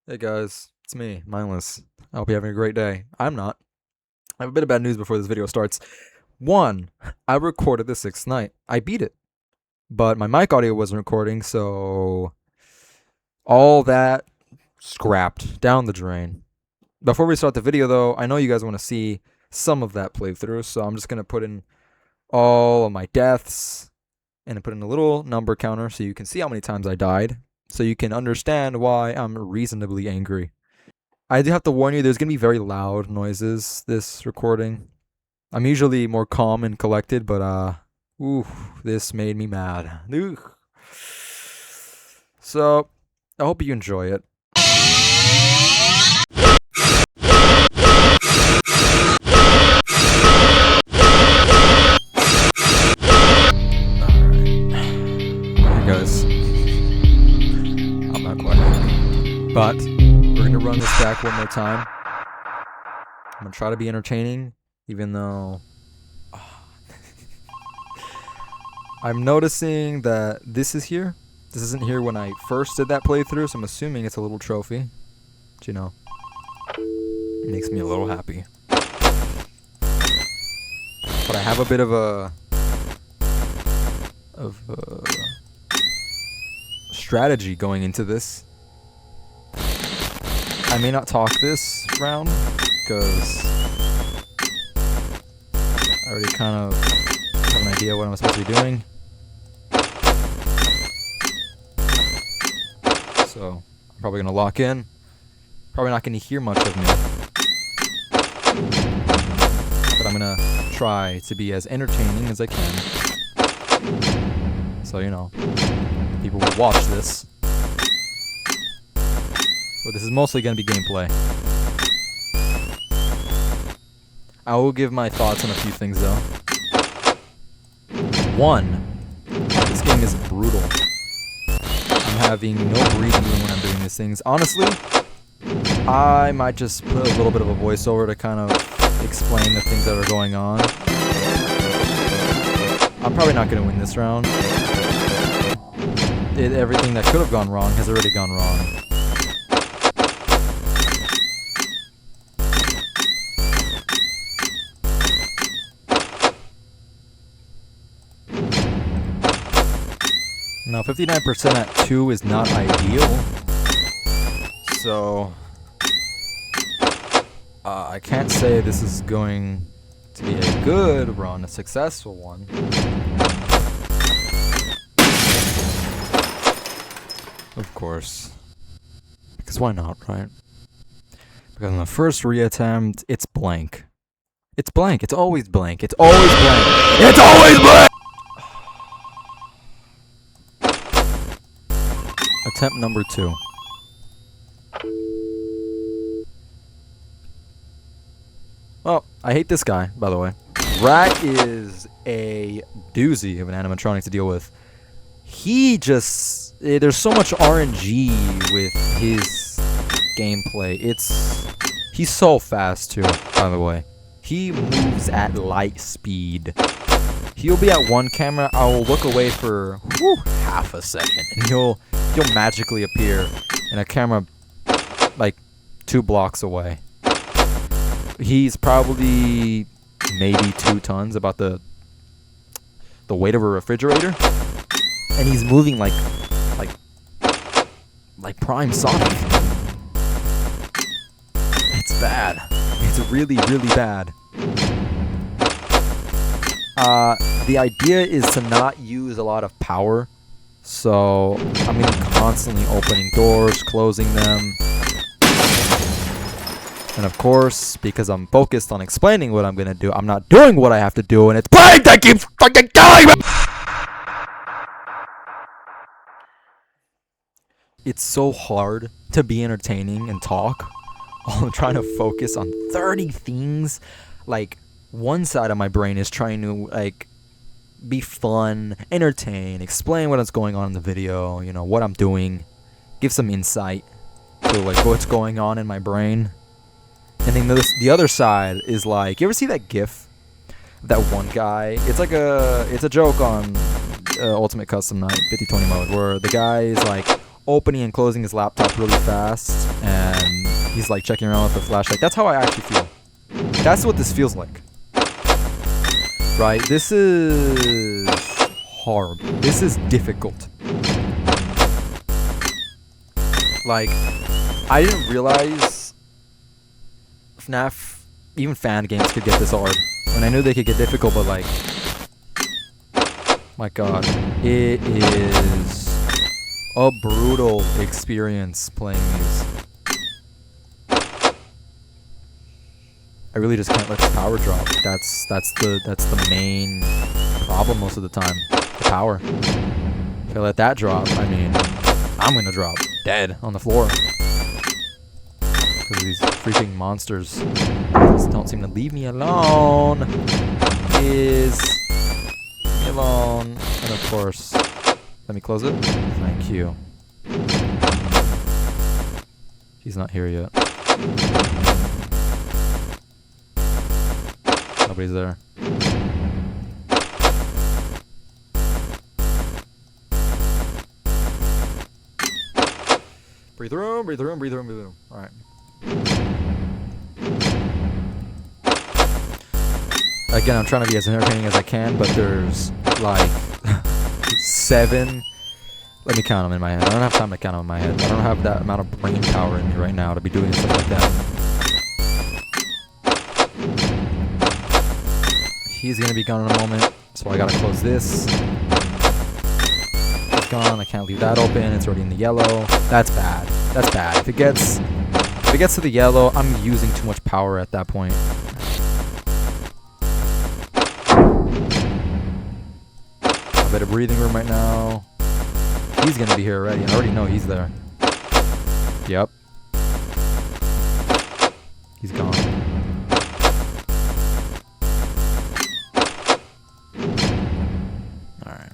Hey guys, it's me, Mindless. I hope you're having a great day. I'm not. I have a bit of bad news before this video starts. One, I recorded the sixth night. I beat it, but my mic audio wasn't recording, so all that scrapped down the drain. Before we start the video though, I know you guys want to see some of that playthrough, so I'm just going to put in all of my deaths and put in a little number counter so you can see how many times I died, so you can understand why I'm reasonably angry. I do have to warn you, there's going to be very loud noises this recording. I'm usually more calm and collected, but ooh, this made me mad. Ooh. So, I hope you enjoy it. Alright. Guys. I'm not quite. But we're gonna run this back one more time. I'm gonna try to be entertaining, even though I'm noticing that this is here. This isn't here when I first did that playthrough, so I'm assuming it's a little trophy. But you know, it makes me a little happy. But I have a bit of a strategy going into this. I may not talk this round because I already kind of have an idea what I'm supposed to be doing. So I'm probably gonna lock in. Probably not gonna hear much of me, but I'm gonna try to be as entertaining as I can. So you know, people will watch this. But this is mostly going to be gameplay. I will give my thoughts on a few things though. One, this game is brutal. I'm having no breathing room when I'm doing these things. Honestly, I might just put a little bit of a voiceover to kind of explain the things that are going on. I'm probably not going to win this round. Everything that could have gone wrong has already gone wrong. Now, 59% at 2 is not ideal, so I can't say this is going to be a good run, a successful one. Of course, because why not, right? Because on the first reattempt, it's blank. It's blank. It's always blank. It's always blank. It's always blank! Attempt number 2. Well, I hate this guy, by the way. Rat is a doozy of an animatronic to deal with. He just... there's so much RNG with his gameplay. He's so fast, too, by the way. He moves at light speed. He'll be at one camera, I will look away for half a second, and he'll magically appear in a camera like 2 blocks away. He's probably maybe 2 tons, about the weight of a refrigerator, and he's moving like Prime Sonic. It's bad. It's really, really bad. The idea is to not use a lot of power, so I'm going to be constantly opening doors, closing them, and of course, because I'm focused on explaining what I'm going to do, I'm not doing what I have to do, and it's playing that keeps fucking killing me! It's so hard to be entertaining and talk while I'm trying to focus on 30 things. Like, one side of my brain is trying to, like, be fun, entertain, explain what is going on in the video, you know, what I'm doing, give some insight to, like, what's going on in my brain. And then the other side is, like, you ever see that GIF? That one guy, it's a joke on Ultimate Custom Night 50/20 mode, where the guy is like, opening and closing his laptop really fast, and he's like checking around with the flashlight. That's how I actually feel. That's what this feels like. Right? This is hard. This is difficult. Like, I didn't realize FNAF, even fan games could get this hard. And I knew they could get difficult, but like, my god, it is a brutal experience playing these. I really just can't let the power drop. That's the main problem most of the time. The power. If I let that drop, I mean, I'm gonna drop dead on the floor. Because these freaking monsters just don't seem to leave me alone. Leave me alone. And of course, let me close it. Thank you. He's not here yet. Nobody's there. Breathe room, breathe room, breathe room, breathe room. Alright. Again, I'm trying to be as entertaining as I can, but there's like 7. Let me count them in my head. I don't have time to count them in my head. I don't have that amount of brain power in me right now to be doing stuff like that. He's gonna be gone in a moment, so I gotta close this. It's gone. I can't leave that open. It's already in the yellow. That's bad. That's bad. If it gets to the yellow, I'm using too much power at that point. A bit of breathing room right now. He's gonna be here already. I already know he's there. Yep. He's gone. Alright.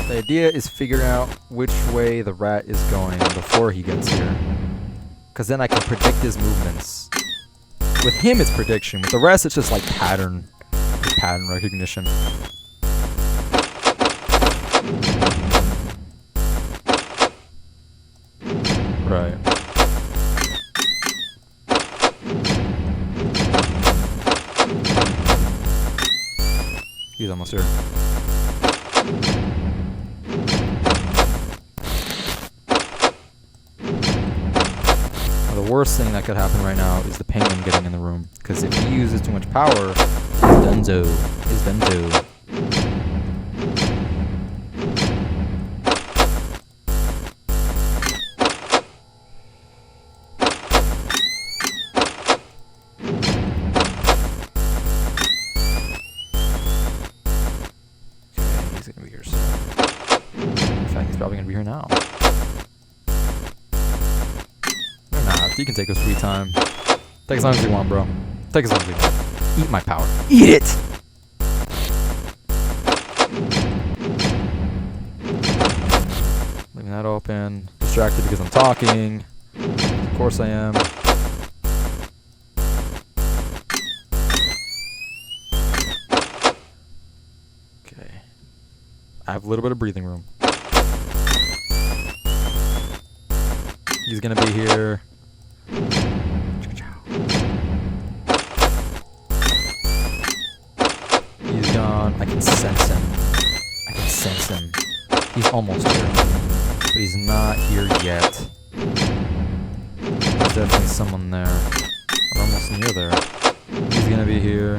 The idea is figuring out which way the rat is going before he gets here. Because then I can predict his movements. With him, it's prediction. With the rest, it's just like pattern recognition. Right. He's almost here. Now, the worst thing that could happen right now is the penguin getting in the room. Because if he uses too much power, he's donezo. He's donezo. He's gonna be here soon. In fact, he's probably gonna be here now. Or not. You can take a sweet time. Take as long as you want, bro. Take as long as you want. Eat my power. Eat it! Leaving that open. Distracted because I'm talking. Of course I am. Okay. I have a little bit of breathing room. He's gonna be here. He's gone. I can sense him. I can sense him. He's almost here. But he's not here yet. There's definitely someone there. I'm almost near there. He's gonna be here.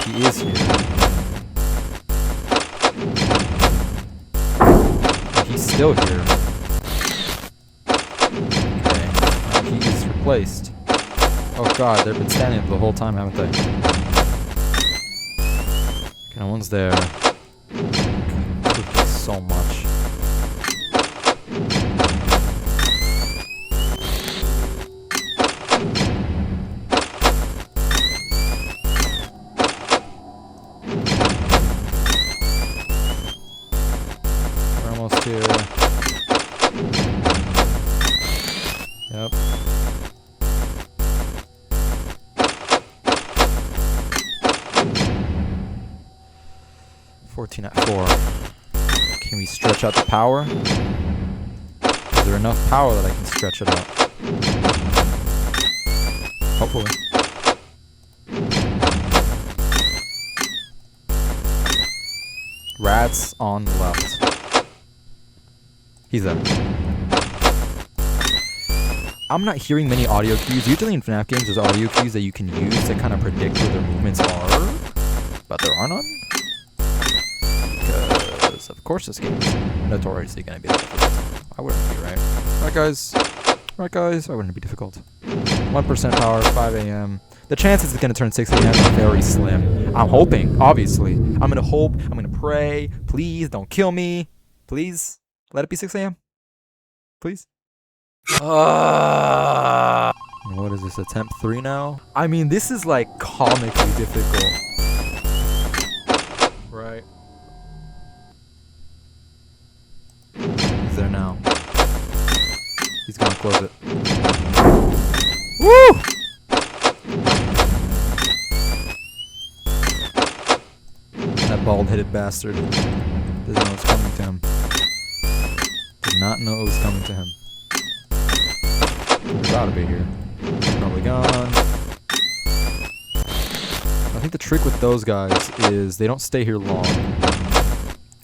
He is here. He's still here. Okay. He's replaced. Oh god, they've been standing there the whole time, haven't they? Okay, no one's there. God, it takes so much. We're almost here. Yep. 14 at 4. Can we stretch out the power? Is there enough power that I can stretch it out? Hopefully. Rats on left. He's there. I'm not hearing many audio cues. Usually in FNAF games, there's audio cues that you can use to kind of predict where their movements are. But there are none. Because, of course, this game is notoriously going to be difficult. I wouldn't be, right? Right, guys? Right, guys? I wouldn't be difficult. 1% power, 5 a.m. The chances it's going to turn 6 a.m. are very slim. I'm hoping, obviously. I'm going to hope. I'm going to pray. Please, don't kill me. Please, let it be 6 a.m. Please. What is this, attempt 3 now? I mean, this is like comically difficult. Right. He's there now. He's gonna close it. Woo! That bald-headed bastard doesn't know what's coming to him. Did not know it was coming to him. He's gotta be here. Probably gone. I think the trick with those guys is they don't stay here long.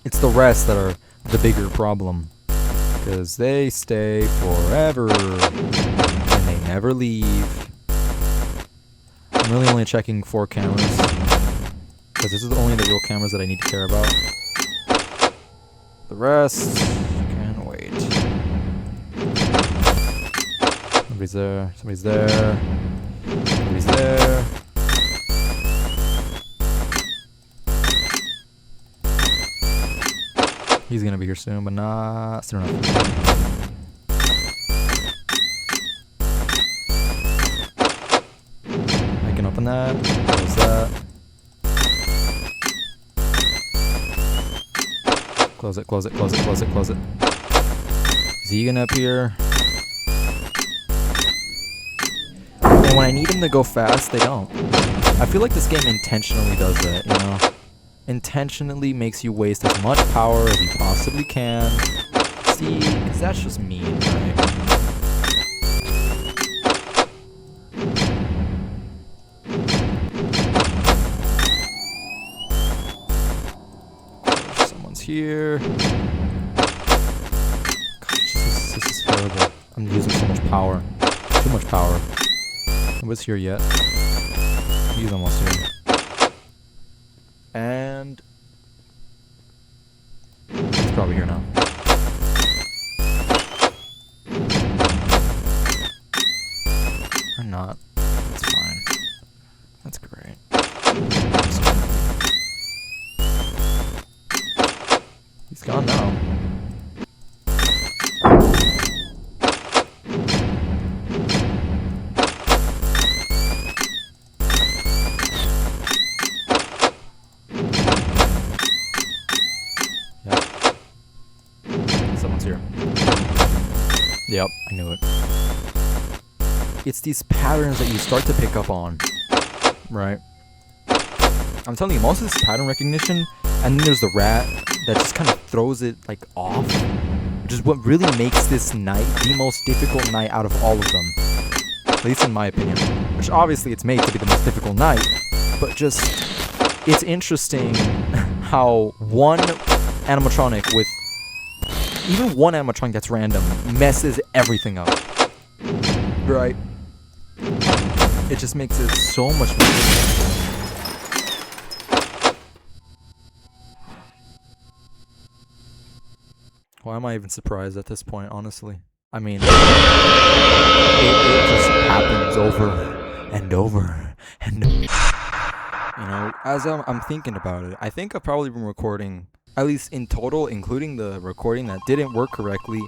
It's the rest that are the bigger problem. Because they stay forever. And they never leave. I'm really only checking 4 cameras. Because this is only the real cameras that I need to care about. The rest can wait. Somebody's there. Somebody's there. Somebody's there. He's gonna be here soon, but not soon enough. I can open that. Close that. Close it, close it, close it, close it, close it. Is he gonna appear? And when I need him to go fast, they don't. I feel like this game intentionally does that, you know? Intentionally makes you waste as much power as you possibly can. See, because that's just mean, right? Someone's here. Gosh, this is terrible. I'm using so much power. Too much power. Nobody's here yet. He's almost here. And he's probably here now. Or not. That's fine. That's great. He's gone now. Someone's here. Yep, I knew it. It's these patterns that you start to pick up on, right? I'm telling you, most of this pattern recognition, and then there's the rat that just kind of throws it like off, which is what really makes this night the most difficult night out of all of them, at least in my opinion. Which obviously it's made to be the most difficult night, but just it's interesting how one animatronic with even one animatronic that's random messes everything up, right? It just makes it so much more difficult. Why am I even surprised at this point, honestly? I mean, it just happens over and over and over. You know, as I'm thinking about it, I think I've probably been recording, at least in total, including the recording that didn't work correctly,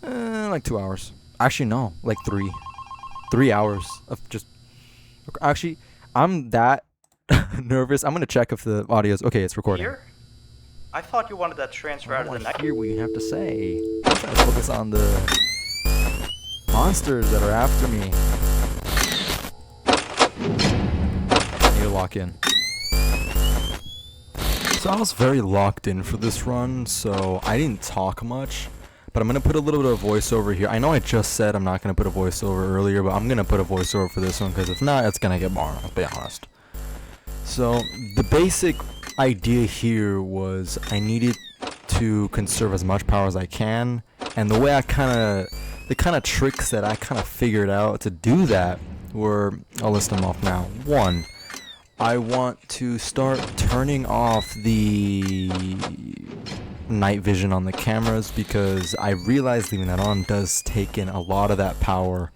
like 2 hours. Actually, no, like 3. 3 hours of just... Actually, I'm that nervous. I'm going to check if the audio's... Okay, it's recording. Here? I thought you wanted that transfer out of the neck. I hear what you have to say. I'm trying to focus on the monsters that are after me. I need to lock in. So I was very locked in for this run, so I didn't talk much. But I'm going to put a little bit of voiceover here. I know I just said I'm not going to put a voiceover earlier, but I'm going to put a voiceover for this one, because if not, it's going to get boring, I'll be honest. So, the basic idea here was I needed to conserve as much power as I can, and the way the kind of tricks that I kind of figured out to do that were, I'll list them off now. 1, I want to start turning off the night vision on the cameras, because I realized leaving that on does take in a lot of that power.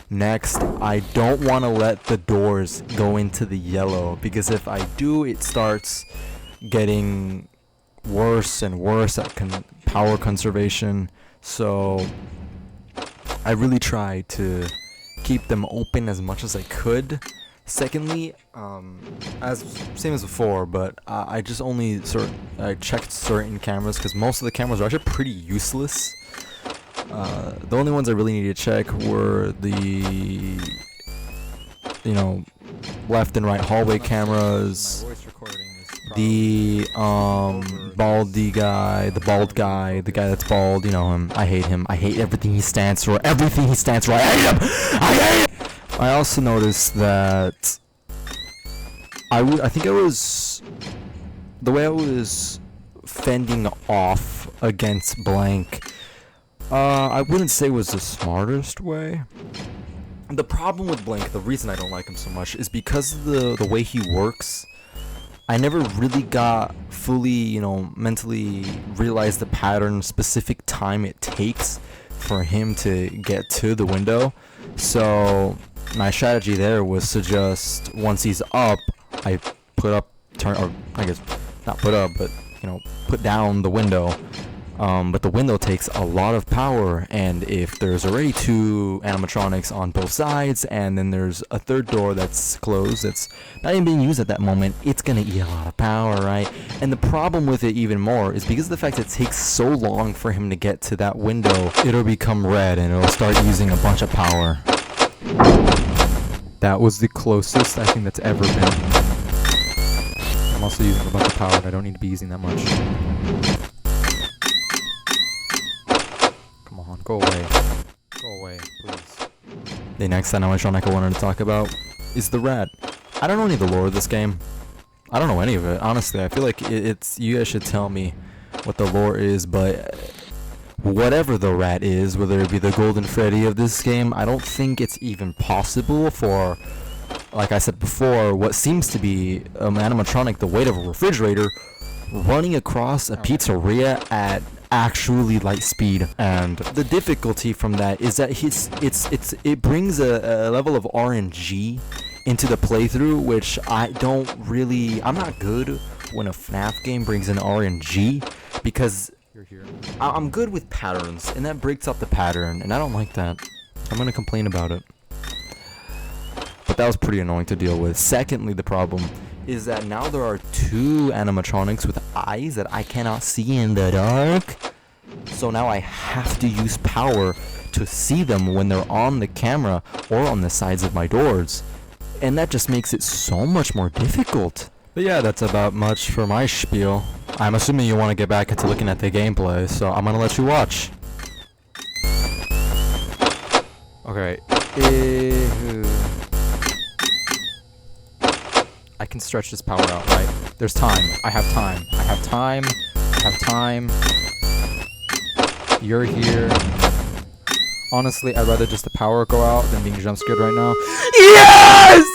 Next, I don't want to let the doors go into the yellow, because if I do, it starts getting worse and worse at power conservation. So I really tried to keep them open as much as I could. Secondly, same as before, but I just only I checked certain cameras, because most of the cameras are actually pretty useless. The only ones I really needed to check were the, left and right hallway cameras, the baldy guy, the bald guy, the guy that's bald, you know him. I hate him. I hate everything he stands for. Everything he stands for. I hate him. I hate him. I also noticed that I think the way I was fending off against Blank, I wouldn't say was the smartest way. The problem with Blank, the reason I don't like him so much, is because of the way he works. I never really got fully, mentally realized the pattern, specific time it takes for him to get to the window. So my strategy there was to just, once he's up, I put down the window. But the window takes a lot of power, and if there's already 2 animatronics on both sides, and then there's a third door that's closed, that's not even being used at that moment, it's gonna eat a lot of power, right? And the problem with it even more is because of the fact that it takes so long for him to get to that window, it'll become red and it'll start using a bunch of power. That was the closest I think that's ever been. I'm also using a bunch of power, and I don't need to be using that much. Go away. Go away, please. The next animatronic I wanted to talk about is the rat. I don't know any of the lore of this game. I don't know any of it, honestly. I feel like it's you guys should tell me what the lore is, but whatever the rat is, whether it be the Golden Freddy of this game, I don't think it's even possible for, like I said before, what seems to be an animatronic the weight of a refrigerator running across a pizzeria at actually light speed. And the difficulty from that is that it brings a level of RNG into the playthrough, which I'm not good when a FNAF game brings in RNG, because I'm good with patterns, and that breaks up the pattern, and I don't like that. I'm gonna complain about it. But that was pretty annoying to deal with. Secondly, the problem is that now there are 2 animatronics with eyes that I cannot see in the dark. So now I have to use power to see them when they're on the camera or on the sides of my doors. And that just makes it so much more difficult. But yeah, that's about much for my spiel. I'm assuming you want to get back into looking at the gameplay, so I'm gonna let you watch. Okay. I can stretch this power out, right? There's time. I have time. I have time. I have time. You're here. Honestly, I'd rather just the power go out than being jump scared right now. Yes!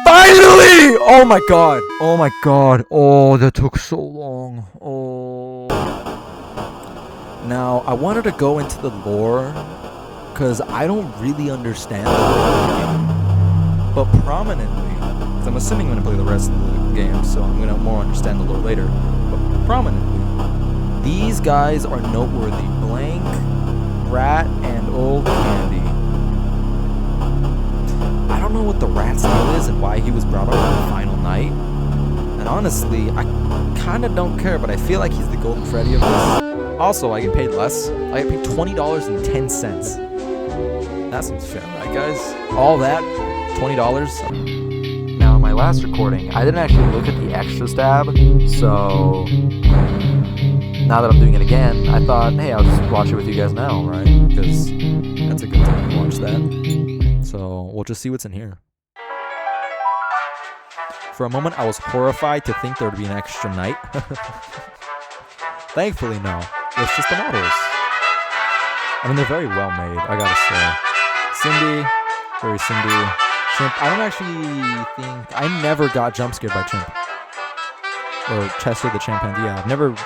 Finally! Oh my god. Oh my god. Oh, that took so long. Oh. Now, I wanted to go into the lore, because I don't really understand the lore of the game. But prominently, because I'm assuming I'm going to play the rest of the game, so I'm going to more understand the lore later. But prominently, these guys are noteworthy. Blank, Rat, and Old Candy. I don't know what the rat's deal is and why he was brought up on the final night. And honestly, I kind of don't care, but I feel like he's the Golden Freddy of this. Also, I get paid less. I get paid $20.10. That seems fair, right, guys? All that, $20. Now, am I my last recording, I didn't actually look at the extras tab, so now that I'm doing it again, I thought, hey, I'll just watch it with you guys now, right? Because that's a good time to watch that. So we'll just see what's in here. For a moment, I was horrified to think there would be an extra night. Thankfully, no. It's just the models. I mean, they're very well made, I gotta say. Cindy, very Cindy. Chimp, I don't actually think... I never got jump scared by Chimp. Or Chester the Chimpanzee. Yeah, I've never been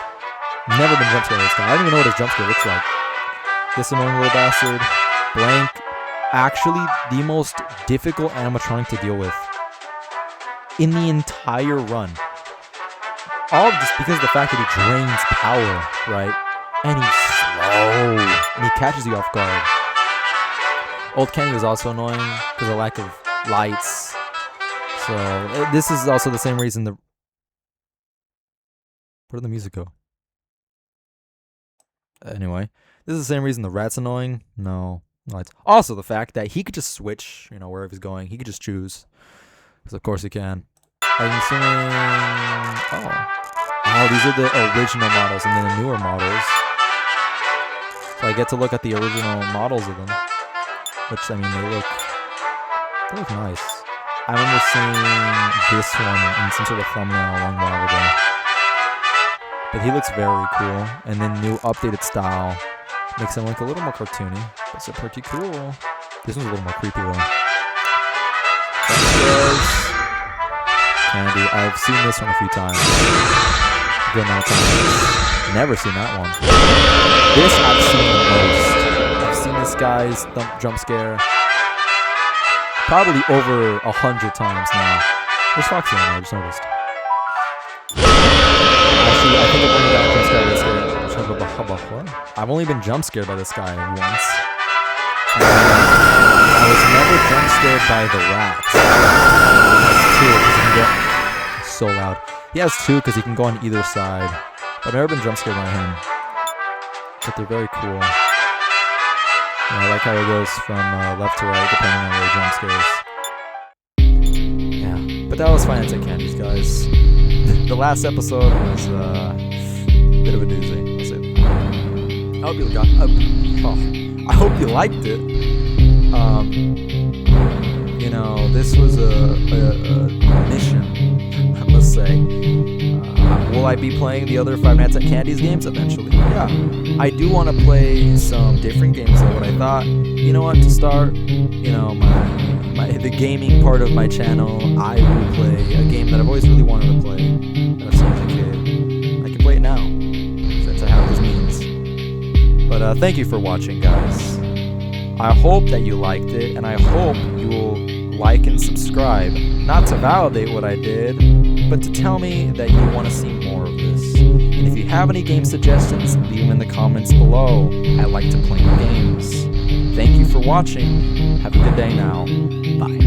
jump scared by this guy. I don't even know what his jump scare looks like. This annoying little bastard. Blank. Actually, the most difficult animatronic to deal with in the entire run. All just because of the fact that he drains power, right? And he's slow. And he catches you off guard. Old Kenny was also annoying because of lack of lights. So, this is also the same reason the... Where did the music go? Anyway, this is the same reason the rat's annoying. No lights. Also, the fact that he could just switch, you know, wherever he's going. He could just choose. Because of course he can. I'm assuming... Oh, these are the original models and then the newer models. So I get to look at the original models of them. Which, I mean, they look nice. I remember seeing this one in some sort of thumbnail a long while ago. But he looks very cool. And then new updated style makes him look a little more cartoony. That's pretty cool. This one's a little more creepy though. Candy. I've seen this one a few times. Good amount of times. Never seen that one. This I've seen the most. I've seen this guy's jump scare probably over 100 times now. There's Foxy on there, I just noticed. Actually, I think I've only got jump scared by this guy. I've only been jump scared by this guy once. I was never jump scared by the rat. He has two, because he can go... It's so loud. He has two because he can go on either side. But I've never been jump scared by him. But they're very cool. Yeah, I like how it goes from left to right depending on where he jump scares. Yeah, but that was Finance at Candies, guys. The last episode was a bit of a doozy. I'll say that. I hope you liked it. You know, this was a mission, let's say. Will I be playing the other Five Nights at Candies games eventually? Yeah. I do want to play some different games though, but I thought, you know what, to start, you know, the gaming part of my channel, I will play a game that I've always really wanted to play ever since I was a kid. I can play it now, since I have this means. But thank you for watching, guys. I hope that you liked it, and I hope you will like and subscribe, not to validate what I did, but to tell me that you want to see more of this. And if you have any game suggestions, leave them in the comments below. I like to play games. Thank you for watching. Have a good day now. Bye.